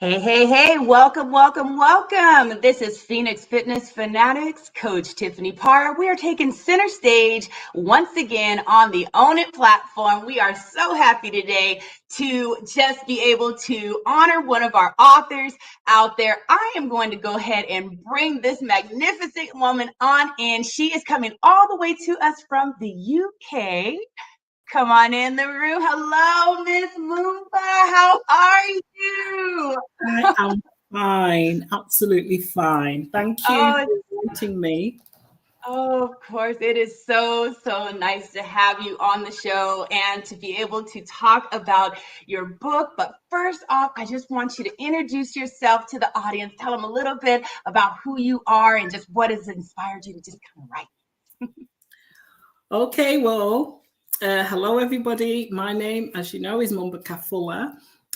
Hey, hey, hey, welcome, welcome, welcome. This is Phoenix Fitness Fanatics, Coach Tiffany Parr. We are taking center stage once again on the Own It platform. We are so happy today to just be able to honor one of our authors out there. I am going to go ahead and bring this magnificent woman on in. She is coming all the way to us from the UK. Come on in the room. Hello, Miss Mumba. How are you? I am fine, absolutely fine. Thank you Oh, for inviting me. oh, of course. It is so nice to have you on the show and to be able to talk about your book. But first off, I just want you to introduce yourself to the audience. Tell them a little bit about who you are and just what has inspired you to just kind of write. Okay, well, hello everybody. My name, as you know, is Mumba Kalufa.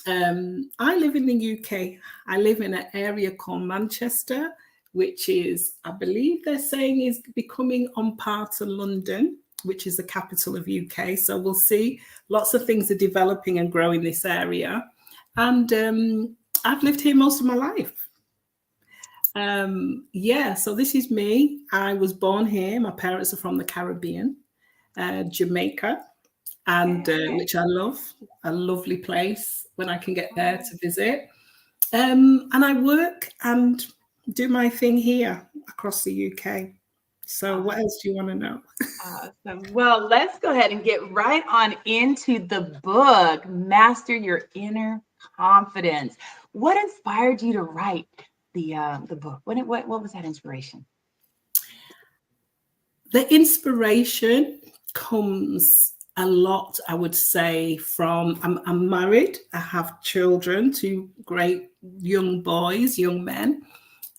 I live in the UK. I live in an area called Manchester, which is, I believe they're saying, is becoming on par to London, which is the capital of UK. So we'll see. Lots of things are developing and growing in this area. And I've lived here most of my life. So this is me. I was born here. My parents are from the Caribbean, Jamaica, and which I love, a lovely place when I can get there to visit. And I work and do my thing here across the UK. So what else do you want to know? Awesome. Well, let's go ahead and get right on into the book, Master Your Inner Confidence. What inspired you to write the book? What was that inspiration? The inspiration comes a lot, I would say, from I'm married. I have children, two great young boys, young men,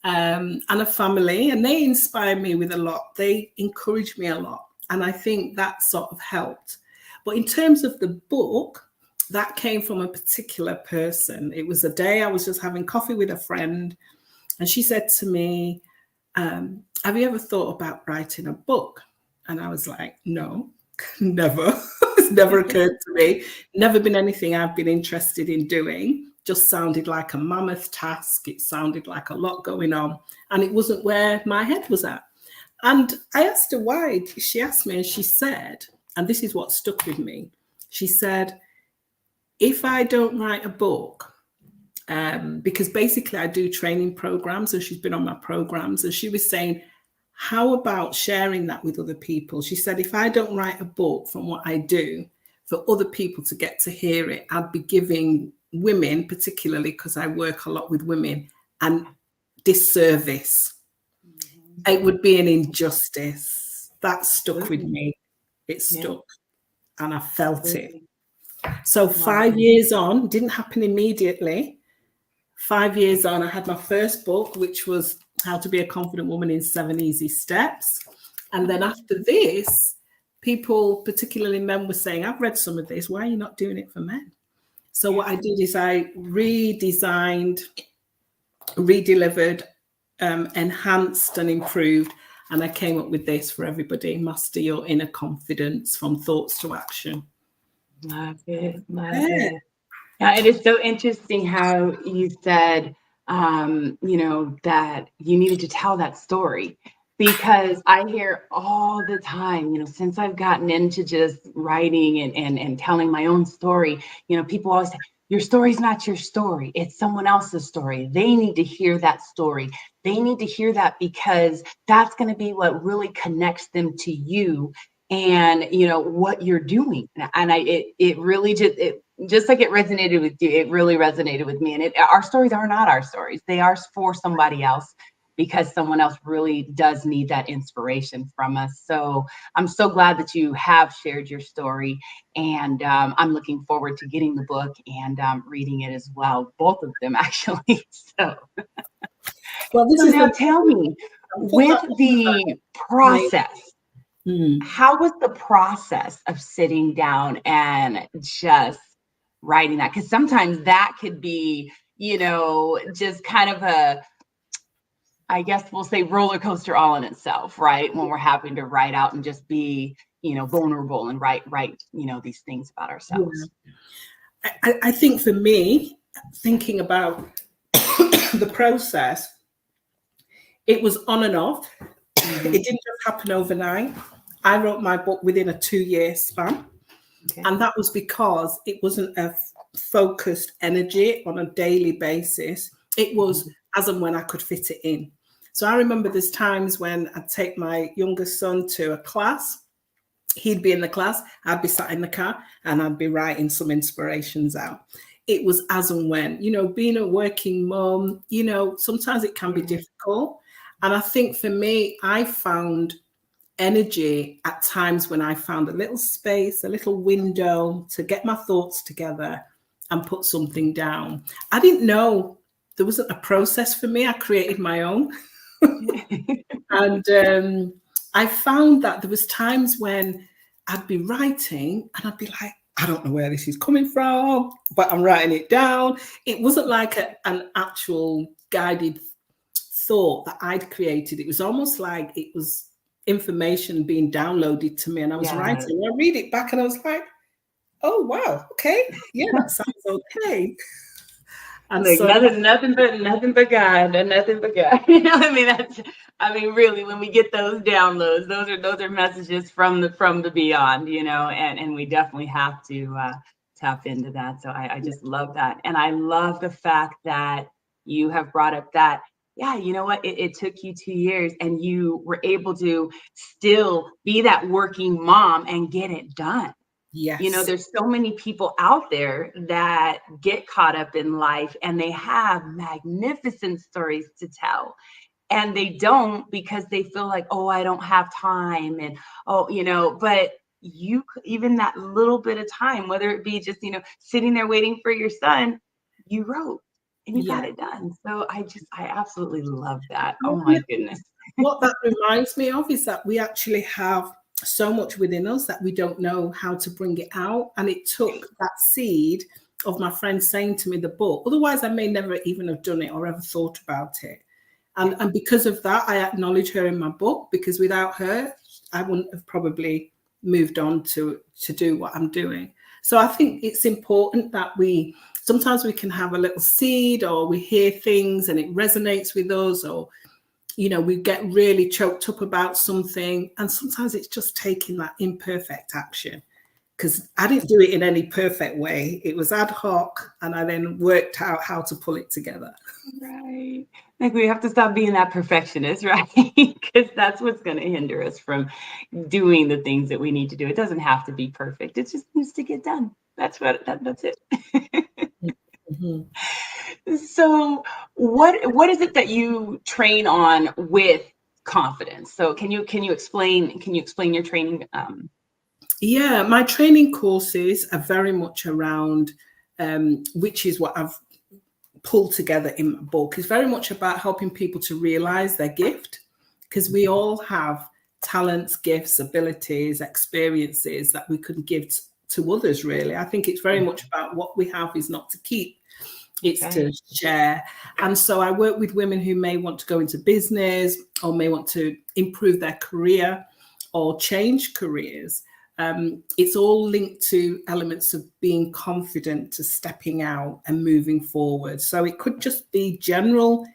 and a family, and they inspire me with a lot. They encourage me a lot, and I think that sort of helped. But in terms of the book, that came from a particular person. It was a day I was just having coffee with a friend, and she said to me, have you ever thought about writing a book? And I was like, no, never. It's never occurred to me. Never been anything I've been interested in doing. Just sounded like a mammoth task. It sounded like a lot going on. And it wasn't where my head was at. And I asked her why. She asked me and she said, and this is what stuck with me. She said, if I don't write a book, because basically I do training programs, and she's been on my programs, and she was saying, how about sharing that with other people? She said, if I don't write a book from what I do for other people to get to hear it, I'd be giving women, particularly because I work a lot with women, an disservice. It would be an injustice. That stuck with me. It stuck, and I felt it. So 5 years on, didn't happen immediately. 5 years on, I had my first book, which was How to Be a Confident Woman in 7 Easy Steps. And then after this, people, particularly men, were saying, I've read some of this. Why are you not doing it for men? So what I did is I redesigned, redelivered, enhanced and improved. And I came up with this for everybody: Master Your Inner Confidence, from thoughts to action. Love it. Love it. Yeah, it is so interesting how you said, that you needed to tell that story, because I hear all the time, since I've gotten into just writing and telling my own story, people always say, your story's not your story. It's someone else's story. They need to hear that story. They need to hear that, because that's going to be what really connects them to you and, what you're doing. And it really just like it resonated with you, it really resonated with me. And our stories are not our stories. They are for somebody else, because someone else really does need that inspiration from us. So I'm so glad that you have shared your story. And I'm looking forward to getting the book and reading it as well. Both of them, actually. So, tell me, with the process, how was the process of sitting down and just writing that? Because sometimes that could be, just kind of I guess we'll say, roller coaster all in itself, right? When we're having to write out and just be, vulnerable and write, these things about ourselves. I think for me, thinking about the process, it was on and off. Mm-hmm. It didn't just happen overnight. I wrote my book within a 2-year span. Okay. And that was because it wasn't a focused energy on a daily basis. It was as and when I could fit it in. So I remember there's times when I'd take my youngest son to a class. He'd be in the class, I'd be sat in the car, and I'd be writing some inspirations out. It was as and when, you know, being a working mom, you know, sometimes it can be difficult. And I think for me, I found energy at times when I found a little space, a little window to get my thoughts together and put something down. I didn't know there wasn't a process for me. I created my own. And I found that there was times when I'd be writing and I'd be like, I don't know where this is coming from, but I'm writing it down. It wasn't like an actual guided thought that I'd created. It was almost like it was information being downloaded to me, and I was writing. I read it back and I was like, oh wow, okay, yeah, that sounds okay. And like, so nothing but God, and nothing but God. You know, I mean, really, when we get those downloads, those are messages from the beyond, you know, and we definitely have to tap into that. So I just love that, and I love the fact that you have brought up that. Yeah, you know what? It took you 2 years, and you were able to still be that working mom and get it done. Yes. You know, there's so many people out there that get caught up in life and they have magnificent stories to tell. And they don't because they feel like, oh, I don't have time. And, oh, you know, but you, even that little bit of time, whether it be just, you know, sitting there waiting for your son, you wrote. And you got it done. So I absolutely love that. Oh my goodness. What that reminds me of is that we actually have so much within us that we don't know how to bring it out. And it took that seed of my friend saying to me the book. Otherwise, I may never even have done it or ever thought about it. And because of that, I acknowledge her in my book, because without her, I wouldn't have probably moved on to do what I'm doing. So I think it's important that sometimes we can have a little seed, or we hear things and it resonates with us, or, you know, we get really choked up about something. And sometimes it's just taking that imperfect action, because I didn't do it in any perfect way. It was ad hoc, and I then worked out how to pull it together. Right. Like, we have to stop being that perfectionist, right? Because that's what's going to hinder us from doing the things that we need to do. It doesn't have to be perfect. It just needs to get done. That's it. Mm-hmm. So what is it that you train on with confidence? So can you explain your training? Yeah, my training courses are very much around, which is what I've pulled together in my book, is very much about helping people to realize their gift, because we all have talents, gifts, abilities, experiences that we could give to others. Really, I think it's very much about what we have is not to keep, it's to share. And so I work with women who may want to go into business, or may want to improve their career or change careers. It's all linked to elements of being confident, to stepping out and moving forward. So it could just be general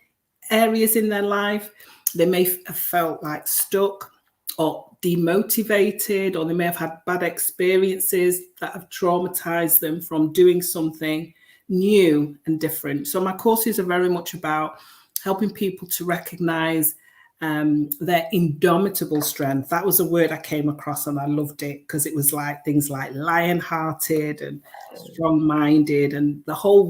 areas in their life. They may have felt like stuck or demotivated, or they may have had bad experiences that have traumatized them from doing something new and different. So my courses are very much about helping people to recognize their indomitable strength. That was a word I came across, and I loved it, because it was like things like lion-hearted and strong-minded, and the whole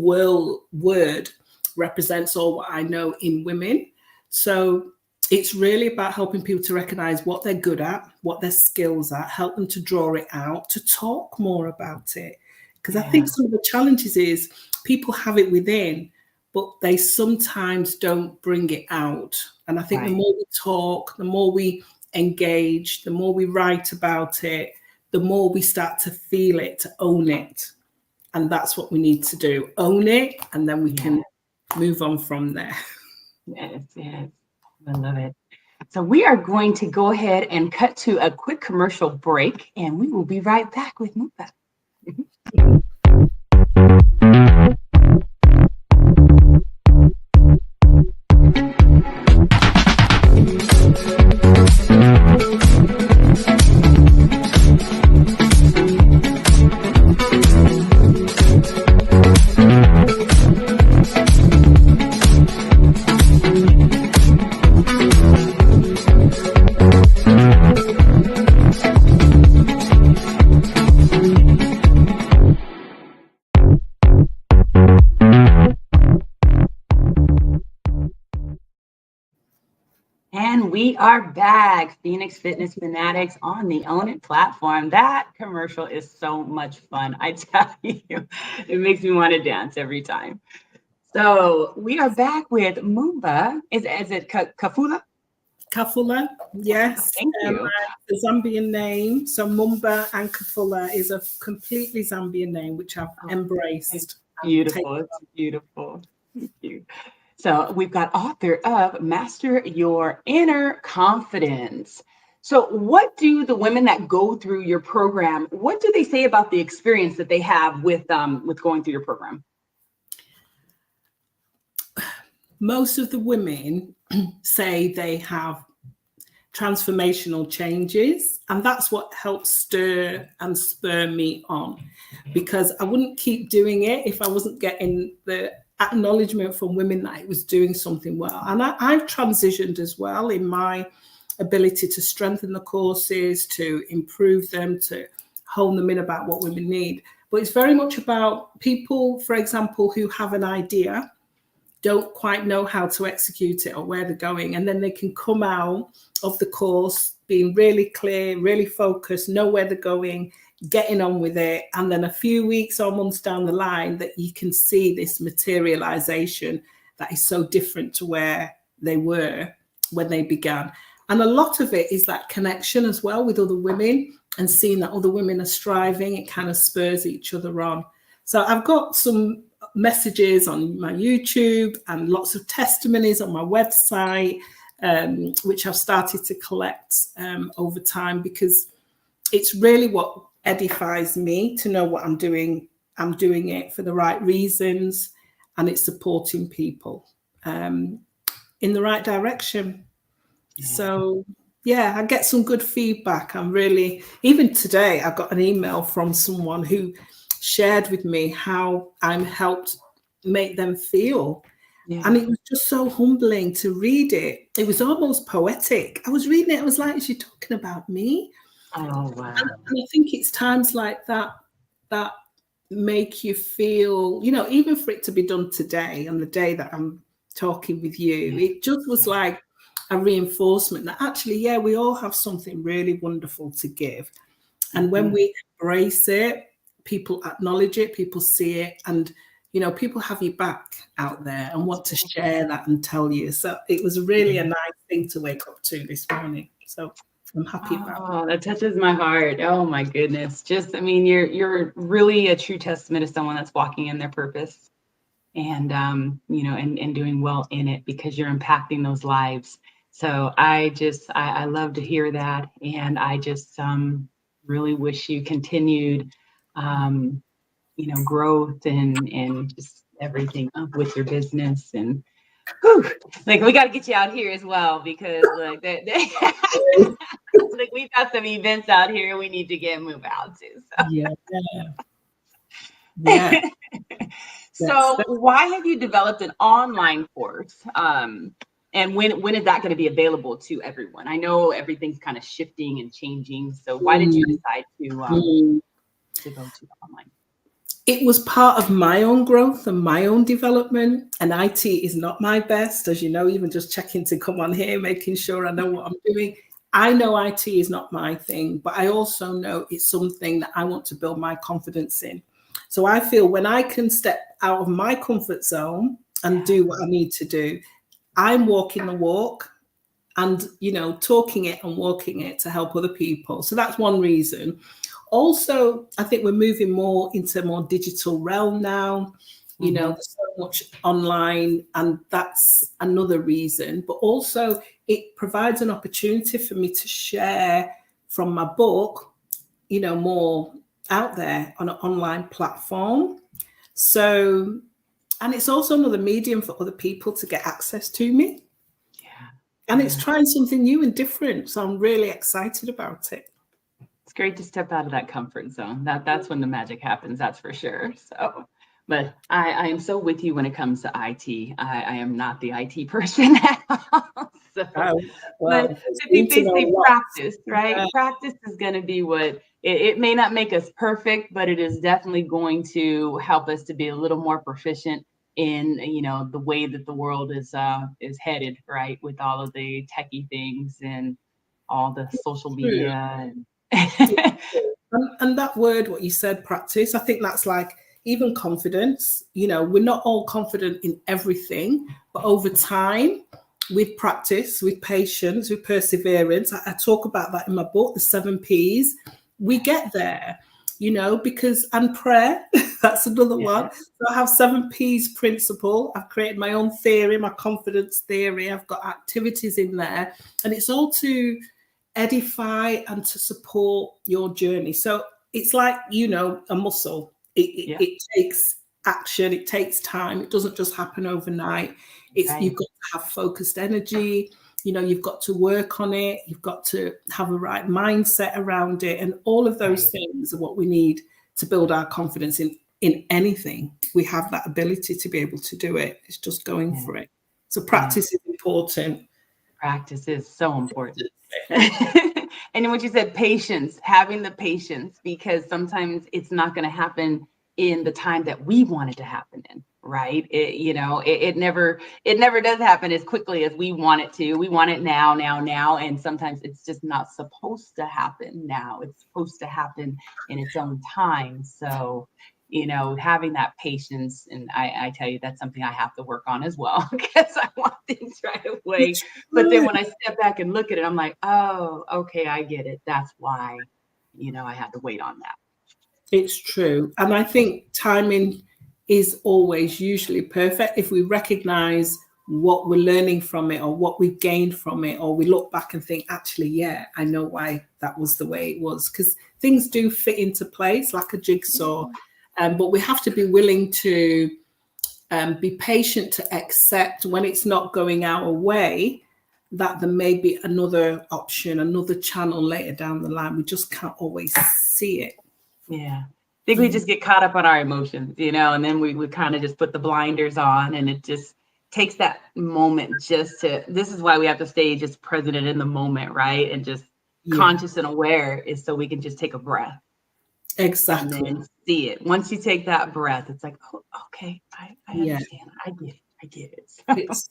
word represents all what I know in women. So it's really about helping people to recognize what they're good at, what their skills are, help them to draw it out, to talk more about it. Because I think some of the challenges is people have it within, but they sometimes don't bring it out. And I think the more we talk, the more we engage, the more we write about it, the more we start to feel it, to own it. And that's what we need to do. Own it, and then we can move on from there. Yes. I love it. So we are going to go ahead and cut to a quick commercial break, and we will be right back with Mumba. We are back, Phoenix Fitness Fanatics on the Own It platform. That commercial is so much fun. I tell you, it makes me want to dance every time. So we are back with Mumba. Is it Kafula? Kafula, yes, Thank you. the Zambian name. So Mumba and Kafula is a completely Zambian name, which I've embraced. Beautiful. It's beautiful. Thank you. So we've got author of Master Your Inner Confidence. So what do the women that go through your program, what do they say about the experience that they have with going through your program? Most of the women say they have transformational changes, and that's what helps stir and spur me on, because I wouldn't keep doing it if I wasn't getting the acknowledgement from women that it was doing something well. And I've transitioned as well in my ability to strengthen the courses, to improve them, to hone them in about what women need. But it's very much about people, for example, who have an idea, don't quite know how to execute it or where they're going, and then they can come out of the course being really clear, really focused, know where they're going, getting on with it, and then a few weeks or months down the line that you can see this materialization that is so different to where they were when they began. And a lot of it is that connection as well with other women, and seeing that other women are striving, it kind of spurs each other on. So I've got some messages on my YouTube and lots of testimonies on my website, which I've started to collect over time, because it's really what edifies me to know what I'm doing. I'm doing it for the right reasons, and it's supporting people in the right direction. Yeah. So yeah, I get some good feedback. I'm really, even today, I got an email from someone who shared with me how I'm helped make them feel. Yeah. And it was just so humbling to read it. It was almost poetic. I was reading it, I was like, is she talking about me? Oh, wow. And I think it's times like that that make you feel, you know, even for it to be done today, on the day that I'm talking with you, it just was like a reinforcement that actually, yeah, we all have something really wonderful to give. And when we embrace it, people acknowledge it, people see it, and, you know, people have you back out there and want to share that and tell you. So it was really a nice thing to wake up to this morning. So I'm happy about it. Oh, that touches my heart. Oh my goodness. Just, I mean, you're really a true testament to someone that's walking in their purpose and, you know, and doing well in it, because you're impacting those lives. So I love to hear that. And I just really wish you continued, you know, growth and just everything up with your business. And whew, like, we got to get you out here as well, because like like, we've got some events out here we need to get move out to. So. Yeah. So why have you developed an online course? And when is that going to be available to everyone? I know everything's kind of shifting and changing. So why did you decide to go to online? It was part of my own growth and my own development. And IT is not my best, as you know, even just checking to come on here, making sure I know what I'm doing. I know IT is not my thing, but I also know it's something that I want to build my confidence in. So I feel when I can step out of my comfort zone and do what I need to do, I'm walking the walk and, you know, talking it and walking it to help other people. So that's one reason. Also, I think we're moving more into a more digital realm now. You know, there's so much online, and that's another reason. But also, it provides an opportunity for me to share from my book, you know, more out there on an online platform. So, and it's also another medium for other people to get access to me. Yeah. And it's trying something new and different. So I'm really excited about it. It's great to step out of that comfort zone. That's when the magic happens, that's for sure. So, but I am so with you when it comes to IT. I am not the IT person at all. So, but I think they say practice, right? Yeah. Practice is going to be what it may not make us perfect, but it is definitely going to help us to be a little more proficient in, the way that the world is headed, right? With all of the techie things and all the social True. media and And that word, what you said, practice, I think that's like even confidence. We're not all confident in everything, but over time, with practice, with patience, with perseverance, I talk about that in my book, the 7 Ps, we get there, because, and prayer, that's another one. So I have 7 Ps principle. I've created my own theory, my confidence theory. I've got activities in there, and it's all to edify and to support your journey. So it's like, a muscle. It takes action, it takes time. It doesn't just happen overnight. You've got to have focused energy, you've got to work on it, you've got to have a right mindset around it. And all of those things are what we need to build our confidence in anything. We have that ability to be able to do it. It's just going for it. So practice is important. Practice is so important. And what you said, patience, having the patience, because sometimes it's not going to happen in the time that we want it to happen in, right? It never does happen as quickly as we want it to. We want it now. And sometimes it's just not supposed to happen now. It's supposed to happen in its own time. So, having that patience, and I tell you, that's something I have to work on as well, because I want things right away. But then when I step back and look at it, I'm like, oh, okay, I get it. That's why, I had to wait on that. It's true. And I think timing is always usually perfect if we recognize what we're learning from it or what we've gained from it, or we look back and think, actually, yeah, I know why that was the way it was, because things do fit into place like a jigsaw. But we have to be willing to be patient, to accept when it's not going our way, that there may be another option, another channel later down the line. We just can't always see it. Yeah. I think we just get caught up on our emotions, and then we kind of just put the blinders on, and it just takes that moment this is why we have to stay just present in the moment, right? And just conscious and aware, is so we can just take a breath. Exactly. And then see it. Once you take that breath, it's like, oh, okay, I understand. I get it. It's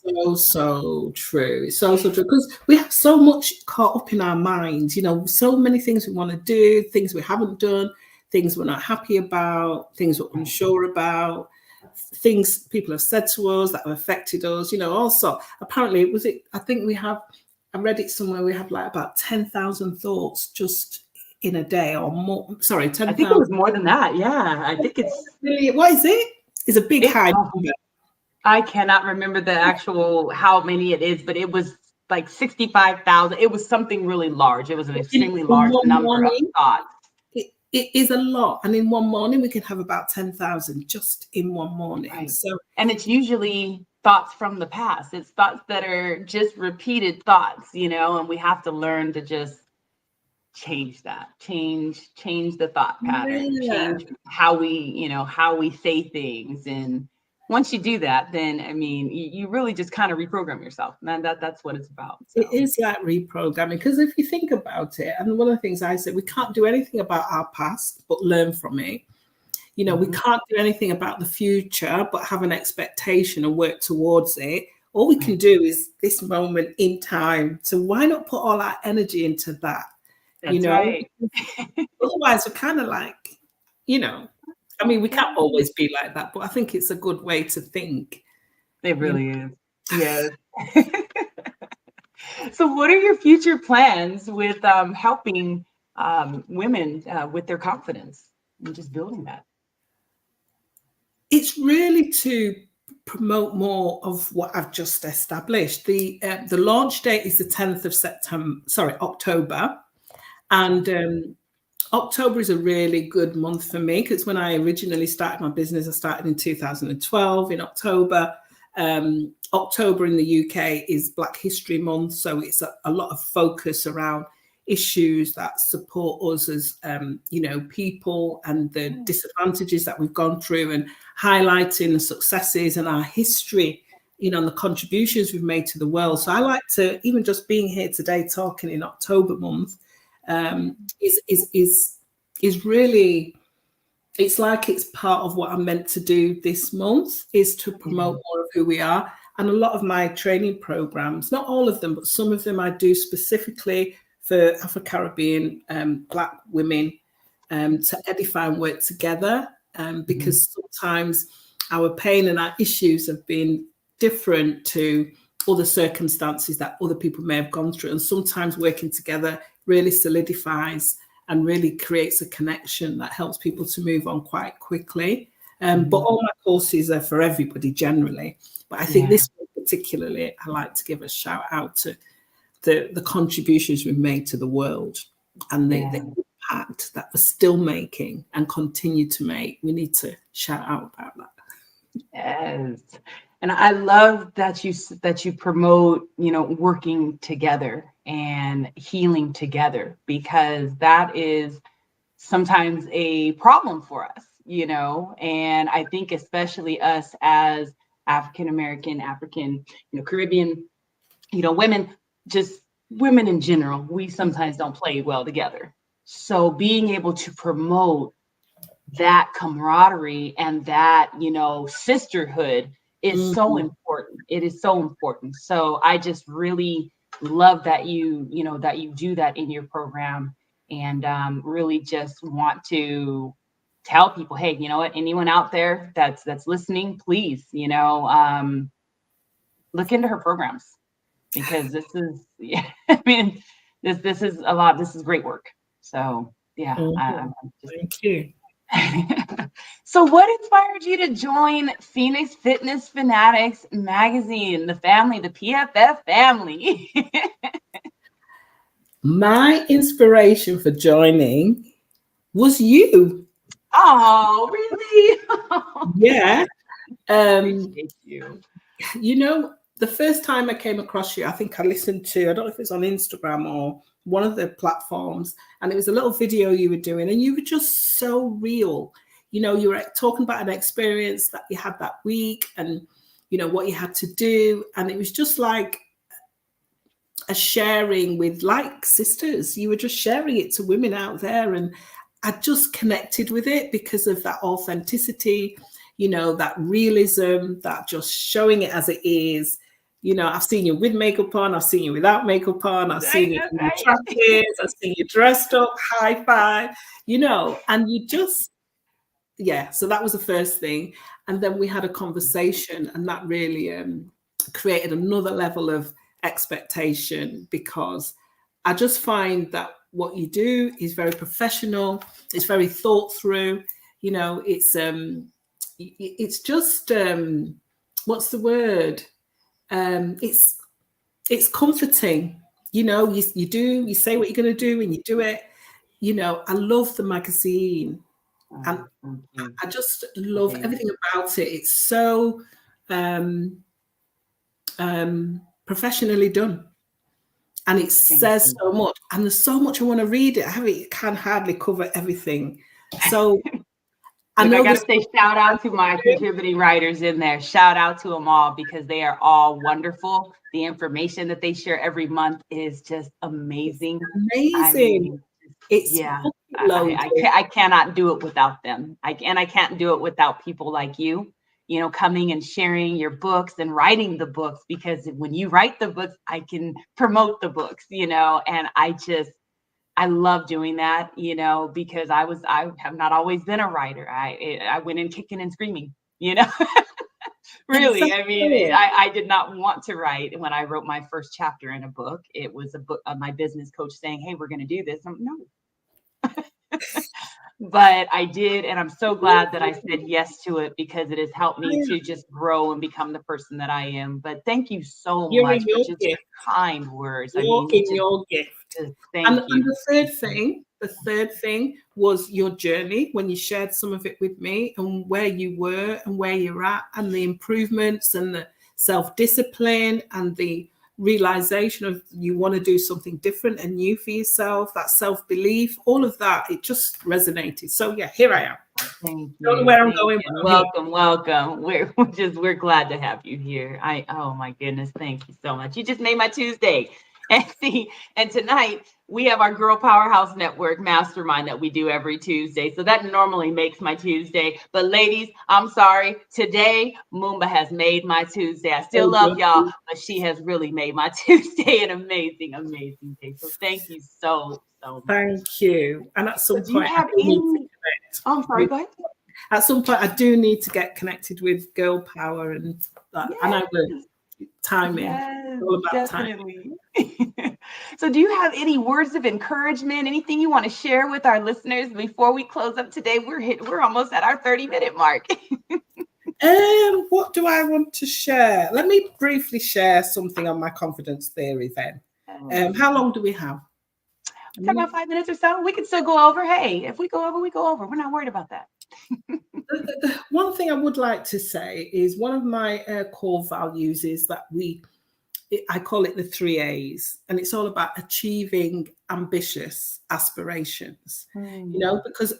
so true. It's so true, because we have so much caught up in our minds, so many things we want to do, things we haven't done, things we're not happy about, things we're unsure about, things people have said to us that have affected us, also. Apparently, I read it somewhere, we have like about 10,000 thoughts just in a day, or more. Sorry, 10,000. I think it was more than that. Yeah, I think it's. What is it? It's a big high number. I cannot remember the actual how many it is, but it was like 65,000. It was something really large. It was an extremely large number of thoughts. It is a lot. And in one morning, we can have about 10,000 just in one morning. Right. So, and it's usually thoughts from the past. It's thoughts that are just repeated thoughts, and we have to learn to just change that, change the thought pattern, change how we say things. And once you do that, then you really just kind of reprogram yourself, and that's what it's about. So. It is like reprogramming, because if you think about it, and one of the things I said, we can't do anything about our past but learn from it. We can't do anything about the future but have an expectation and work towards it. All we can do is this moment in time. So why not put all our energy into that? That's right. Otherwise, we're kind of like, we can't always be like that, but I think it's a good way to think. It really is. Yes. So what are your future plans with helping women with their confidence and just building that? It's really to promote more of what I've just established. The launch date is the 10th of October. And October is a really good month for me, because when I originally started my business, I started in 2012 in October. October in the UK is Black History Month, so it's a lot of focus around issues that support us as people, and the disadvantages that we've gone through, and highlighting the successes and our history, and the contributions we've made to the world. So I like to, even just being here today talking in October month, is really it's like it's part of what I'm meant to do this month, is to promote more of who we are. And a lot of my training programs, not all of them, but some of them I do specifically for Afro-Caribbean Black women to edify and work together, because sometimes our pain and our issues have been different to other circumstances that other people may have gone through. And sometimes working together really solidifies and really creates a connection that helps people to move on quite quickly. But all my courses are for everybody generally. But I think this one particularly, I like to give a shout out to the contributions we've made to the world and the impact that we're still making and continue to make. We need to shout out about that. Yes. And I love that you promote, working together and healing together, because that is sometimes a problem for us, and I think especially us as African American, African, Caribbean, women, just women in general, we sometimes don't play well together. So being able to promote that camaraderie and that, sisterhood is so important. It is so important. So I just really love that that you do that in your program, and really just want to tell people, hey, you know what, anyone out there that's listening, please, look into her programs, because this is, I mean, this is a lot. This is great work. So yeah, I'm just, thank you. So what inspired you to join Phoenix Fitness Fanatics magazine, the family, the PFF family? My inspiration for joining was you. Oh, really? Yeah. Appreciate you. The first time I came across you, I think I listened to, I don't know if it's on Instagram or one of the platforms, and it was a little video you were doing, and you were just so real. You were talking about an experience that you had that week and, what you had to do. And it was just like a sharing with like sisters. You were just sharing it to women out there. And I just connected with it because of that authenticity, that realism, that just showing it as it is. I've seen you with makeup on, I've seen you without makeup on, I've seen you in your trackers, I've seen you dressed up, high five, and you just, so that was the first thing. And then we had a conversation, and that really created another level of expectation, because I just find that what you do is very professional, it's very thought through, it's just what's the word? It's comforting, you say what you're going to do and you do it. I love the magazine, and I just love everything about it. It's so professionally done, and it says so much, and there's so much I want to read it. It can hardly cover everything. So I gotta say, shout out to my contributing writers in there. Shout out to them all, because they are all wonderful. The information that they share every month is just amazing. Amazing. I cannot do it without them. I can't do it without people like you, coming and sharing your books and writing the books, because when you write the books, I can promote the books, and I love doing that, because I have not always been a writer. I went in kicking and screaming, really. Exactly. I mean, I did not want to write when I wrote my first chapter in a book. It was a book of my business coach saying, hey, we're going to do this. No. But I did, and I'm so glad that I said yes to it, because it has helped me to just grow and become the person that I am. But thank you so much for just your kind words. Your gift. Thank you. And the third thing was your journey, when you shared some of it with me, and where you were and where you're at, and the improvements and the self-discipline and the realization of you want to do something different and new for yourself, that self-belief, all of that, it just resonated. So yeah, here I am. Thank you. Don't know where I'm going. Welcome. We're glad to have you here. Oh my goodness, thank you so much. You just made my Tuesday. And see, and tonight we have our Girl Powerhouse Network mastermind that we do every Tuesday. So that normally makes my Tuesday. But ladies, I'm sorry. Today, Mumba has made my Tuesday. I still love y'all, but she has really made my Tuesday an amazing, amazing day. So thank you so, so much. Thank you. And at some So do you point, have any? Oh, I'm sorry, go ahead. At some point, I do need to get connected with Girl Power and that. Yes. And I will. Timing. Yes, All about definitely. So do you have any words of encouragement, anything you want to share with our listeners before we close up today? We're almost at our 30-minute mark. What do I want to share? Let me briefly share something on my confidence theory then. How long do we have? About 5 minutes or so. We can still go over. Hey, if we go over, we go over. We're not worried about that. One thing I would like to say is one of my core values is that I call it the 3 A's, and it's all about achieving ambitious aspirations, because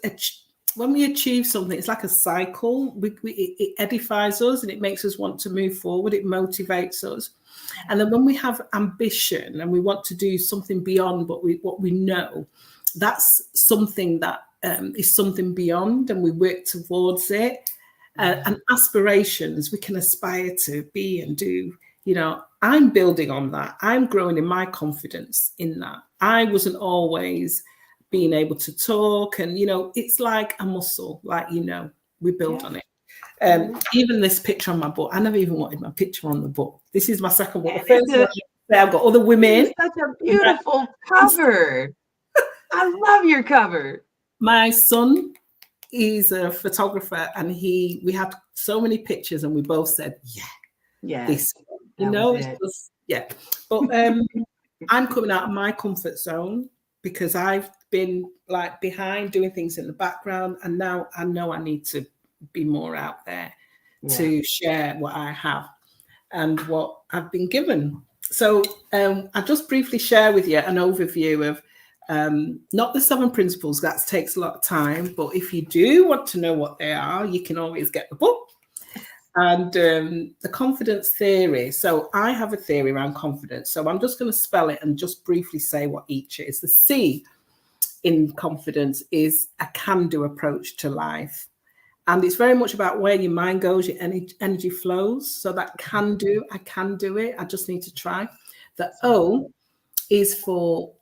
when we achieve something, it's like a cycle. It edifies us and it makes us want to move forward. It motivates us. And then when we have ambition and we want to do something beyond what we know, that's something that is something beyond, and we work towards it. And aspirations, we can aspire to be and do. I'm building on that. I'm growing in my confidence in that. I wasn't always being able to talk, and it's like a muscle, like we build on it. Even this picture on my book, I never even wanted my picture on the book. This is my second book. The first one, I've got other women. It's such a beautiful cover. I love your cover. My son, he's a photographer, and we had so many pictures, and we both said, this. But I'm coming out of my comfort zone because I've been like behind doing things in the background, and now I know I need to be more out there to share what I have and what I've been given. So I'll just briefly share with you an overview of not the 7 principles. That takes a lot of time, but if you do want to know what they are, you can always get the book. And the confidence theory. So I have a theory around confidence. So I'm just going to spell it and just briefly say what each is. The C in confidence is a can-do approach to life. And it's very much about where your mind goes, your energy flows. So that can do, I can do it. I just need to try. The O is for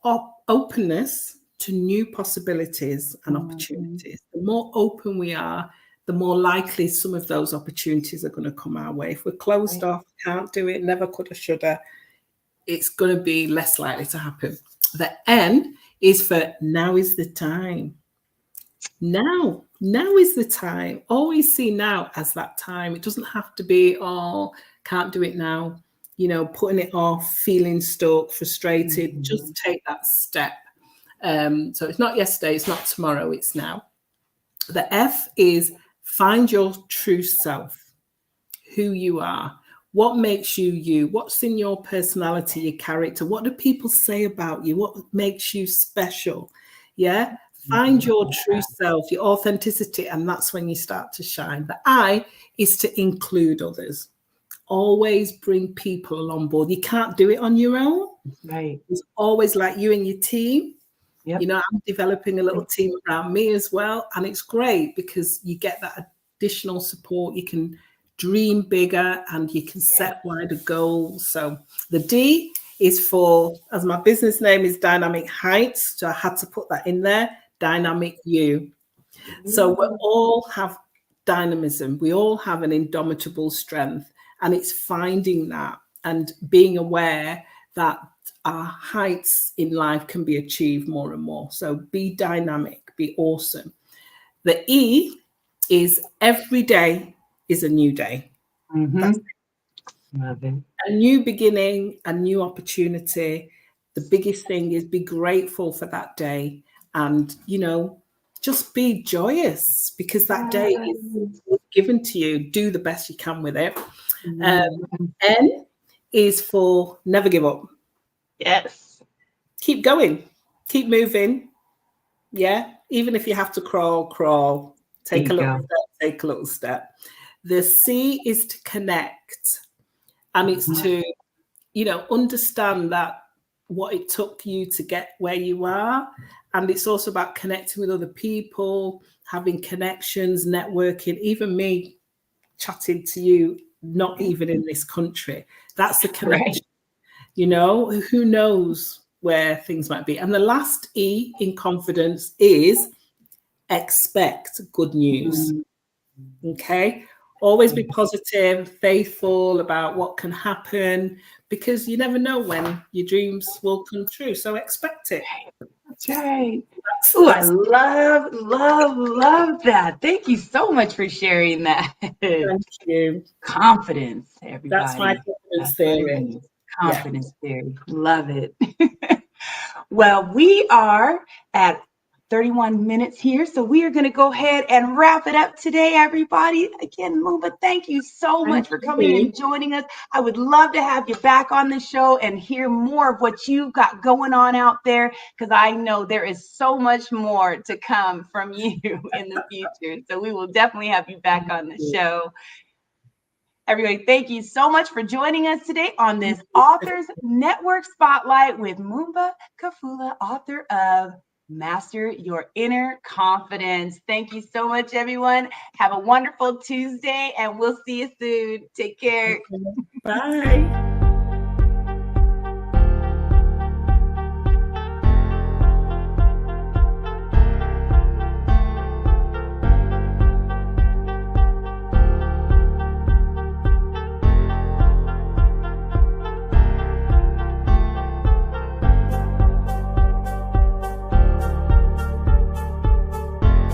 openness to new possibilities and opportunities. The more open we are, the more likely some of those opportunities are going to come our way. If we're closed off, can't do it, never coulda, shoulda, it's going to be less likely to happen. The N is for now is the time. Now is the time. Always see now as that time. It doesn't have to be, can't do it now, putting it off, feeling stuck, frustrated. Just take that step. So it's not yesterday, it's not tomorrow, it's now. The F is find your true self, who you are, what makes you you, what's in your personality, your character, what do people say about you, what makes you special, Find your true self, your authenticity, and that's when you start to shine. The I is to include others. Always bring people on board. You can't do it on your own. Right. It's always like you and your team. I'm developing a little team around me as well. And it's great because you get that additional support. You can dream bigger and you can set wider goals. So the D is for, as my business name is Dynamic Heights, so I had to put that in there, Dynamic You. So we all have dynamism. We all have an indomitable strength. And it's finding that and being aware that our heights in life can be achieved more and more. So be dynamic, be awesome. The E is every day is a new day. That's a new beginning, a new opportunity. The biggest thing is be grateful for that day and, just be joyous because that day is given to you. Do the best you can with it. N is for never give up. Yes. Keep going. Keep moving. Yeah. Even if you have to crawl. Take a little step. The C is to connect. And it's to, understand that what it took you to get where you are. And it's also about connecting with other people, having connections, networking. Even me chatting to you, not even in this country. That's the connection. Right. You know, who knows where things might be. And the last E in confidence is expect good news. Okay. Always be positive, faithful about what can happen, because you never know when your dreams will come true. So expect it. That's right. Oh, I love that. Thank you so much for sharing that. Thank you. Confidence, That's my everybody. confidence That's what it theory. means. Yeah. Confidence theory. Love it. Well, we are at 31 minutes here, so we are going to go ahead and wrap it up today, everybody. Again, Mumba, thank you so Thank much for coming you. and joining us. I would love to have you back on the show and hear more of what you've got going on out there, because I know there is so much more to come from you in the future. So we will definitely have you back on the show. Everybody, thank you so much for joining us today on this Authors Network Spotlight with Mumba Kalufa, author of Master Your Inner Confidence. Thank you so much, everyone. Have a wonderful Tuesday, and we'll see you soon. Take care. Bye.